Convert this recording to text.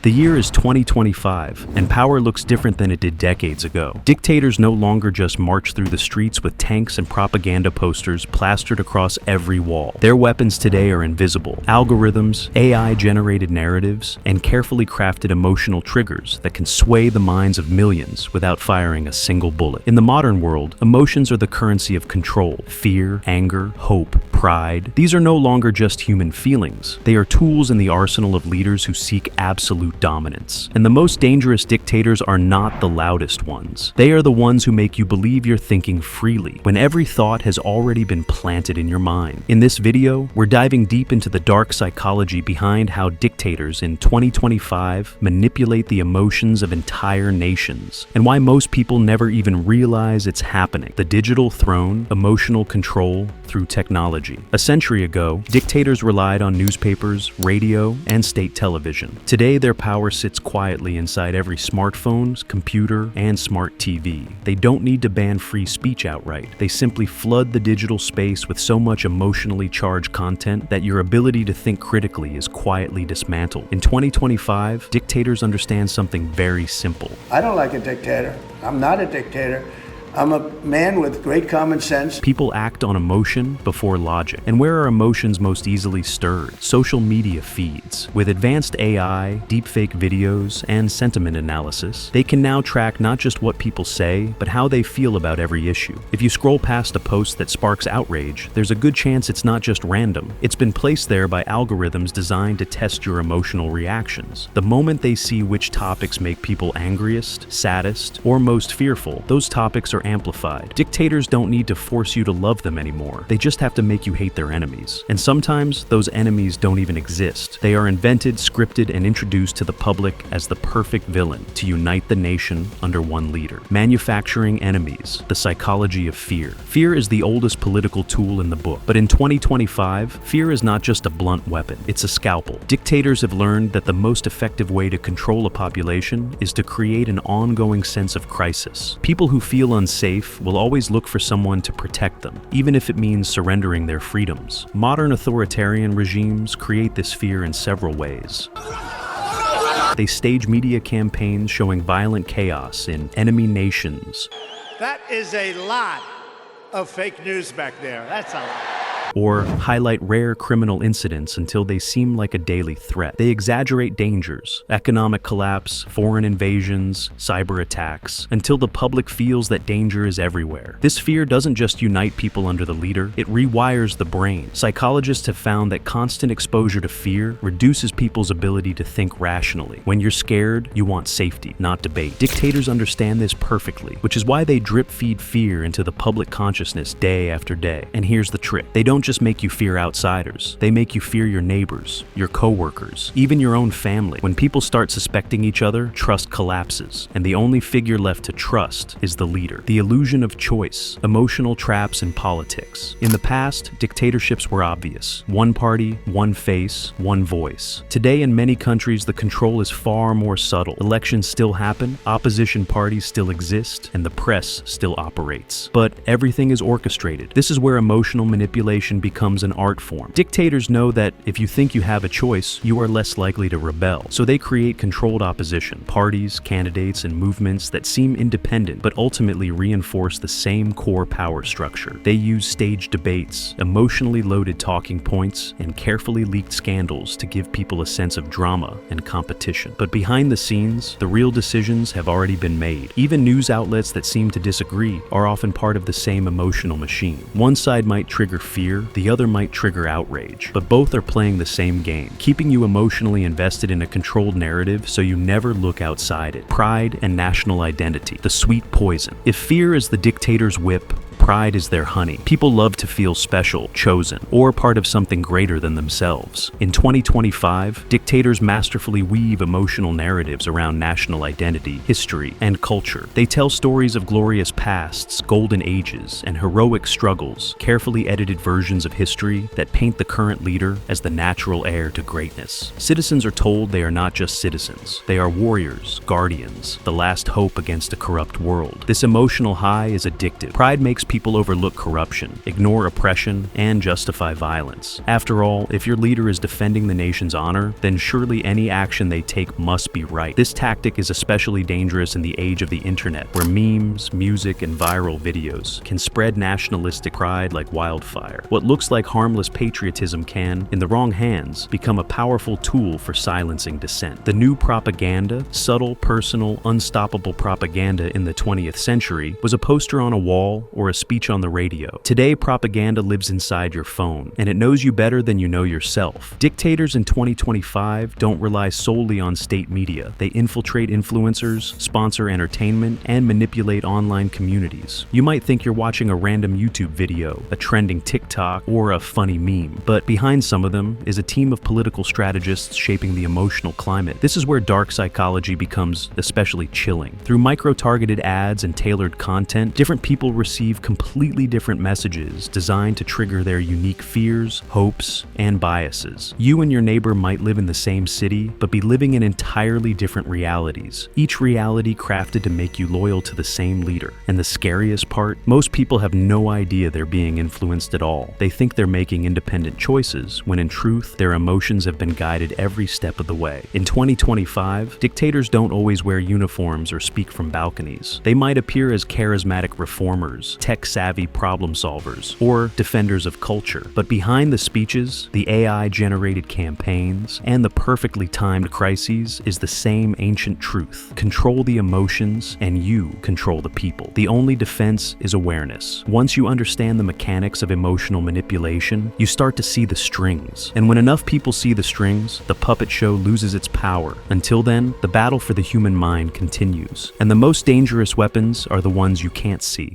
The year is 2025, and power looks different than it did decades ago. Dictators no longer just march through the streets with tanks and propaganda posters plastered across every wall. Their weapons today are invisible: algorithms, AI-generated narratives, and carefully crafted emotional triggers that can sway the minds of millions without firing a single bullet. In the modern world, emotions are the currency of control. Fear, anger, hope, pride. These are no longer just human feelings. They are tools in the arsenal of leaders who seek absolute dominance. And the most dangerous dictators are not the loudest ones. They are the ones who make you believe you're thinking freely, when every thought has already been planted in your mind. In this video, we're diving deep into the dark psychology behind how dictators in 2025 manipulate the emotions of entire nations, and why most people never even realize it's happening. The digital throne, emotional control through technology. A century ago, dictators relied on newspapers, radio, and state television. Today, their power sits quietly inside every smartphone, computer, and smart TV. They don't need to ban free speech outright. They simply flood the digital space with so much emotionally charged content that your ability to think critically is quietly dismantled. In 2025, dictators understand something very simple. I don't like a dictator. I'm not a dictator. I'm a man with great common sense. People act on emotion before logic. And where are emotions most easily stirred? Social media feeds. With advanced AI, deepfake videos, and sentiment analysis, they can now track not just what people say, but how they feel about every issue. If you scroll past a post that sparks outrage, there's a good chance it's not just random. It's been placed there by algorithms designed to test your emotional reactions. The moment they see which topics make people angriest, saddest, or most fearful, those topics are amplified. Dictators don't need to force you to love them anymore. They just have to make you hate their enemies. And sometimes those enemies don't even exist. They are invented, scripted, and introduced to the public as the perfect villain to unite the nation under one leader. Manufacturing enemies, the psychology of fear. Fear is the oldest political tool in the book, but in 2025, fear is not just a blunt weapon, it's a scalpel. Dictators have learned that the most effective way to control a population is to create an ongoing sense of crisis. People who feel unsafe will always look for someone to protect them, even if it means surrendering their freedoms. Modern authoritarian regimes create this fear in several ways. They stage media campaigns showing violent chaos in enemy nations. That is a lot of fake news back there. That's a lot. Or highlight rare criminal incidents until they seem like a daily threat. They exaggerate dangers, economic collapse, foreign invasions, cyber attacks, until the public feels that danger is everywhere. This fear doesn't just unite people under the leader, it rewires the brain. Psychologists have found that constant exposure to fear reduces people's ability to think rationally. When you're scared, you want safety, not debate. Dictators understand this perfectly, which is why they drip feed fear into the public consciousness day after day. And here's the trick. They don't just make you fear outsiders. They make you fear your neighbors, your co-workers, even your own family. When people start suspecting each other, trust collapses, and the only figure left to trust is the leader. The illusion of choice, emotional traps in politics. In the past, dictatorships were obvious. One party, one face, one voice. Today, in many countries, the control is far more subtle. Elections still happen, opposition parties still exist, and the press still operates. But everything is orchestrated. This is where emotional manipulation becomes an art form. Dictators know that if you think you have a choice, you are less likely to rebel. So they create controlled opposition, parties, candidates, and movements that seem independent but ultimately reinforce the same core power structure. They use staged debates, emotionally loaded talking points, and carefully leaked scandals to give people a sense of drama and competition. But behind the scenes, the real decisions have already been made. Even news outlets that seem to disagree are often part of the same emotional machine. One side might trigger fear, the other might trigger outrage, but both are playing the same game, keeping you emotionally invested in a controlled narrative so you never look outside it. Pride and national identity, the sweet poison. If fear is the dictator's whip, pride is their honey. People love to feel special, chosen, or part of something greater than themselves. In 2025, dictators masterfully weave emotional narratives around national identity, history, and culture. They tell stories of glorious pasts, golden ages, and heroic struggles, carefully edited versions of history that paint the current leader as the natural heir to greatness. Citizens are told they are not just citizens. They are warriors, guardians, the last hope against a corrupt world. This emotional high is addictive. Pride makes people overlook corruption, ignore oppression, and justify violence. After all, if your leader is defending the nation's honor, then surely any action they take must be right. This tactic is especially dangerous in the age of the internet, where memes, music, and viral videos can spread nationalistic pride like wildfire. What looks like harmless patriotism can, in the wrong hands, become a powerful tool for silencing dissent. The new propaganda, subtle, personal, unstoppable propaganda in the 20th century, was a poster on a wall or a speech on the radio. Today, propaganda lives inside your phone, and it knows you better than you know yourself. Dictators in 2025 don't rely solely on state media. They infiltrate influencers, sponsor entertainment, and manipulate online communities. You might think you're watching a random YouTube video, a trending TikTok, or a funny meme, but behind some of them is a team of political strategists shaping the emotional climate. This is where dark psychology becomes especially chilling. Through micro-targeted ads and tailored content, different people receive completely different messages designed to trigger their unique fears, hopes, and biases. You and your neighbor might live in the same city, but be living in entirely different realities. Each reality crafted to make you loyal to the same leader. And the scariest part, most people have no idea they're being influenced at all. They think they're making independent choices, when in truth, their emotions have been guided every step of the way. In 2025, dictators don't always wear uniforms or speak from balconies. They might appear as charismatic reformers, tech-savvy problem solvers, or defenders of culture. But behind the speeches, the AI-generated campaigns, and the perfectly timed crises is the same ancient truth. Control the emotions, and you control the people. The only defense is awareness. Once you understand the mechanics of emotional manipulation, you start to see the strings. And when enough people see the strings, the puppet show loses its power. Until then, the battle for the human mind continues. And the most dangerous weapons are the ones you can't see.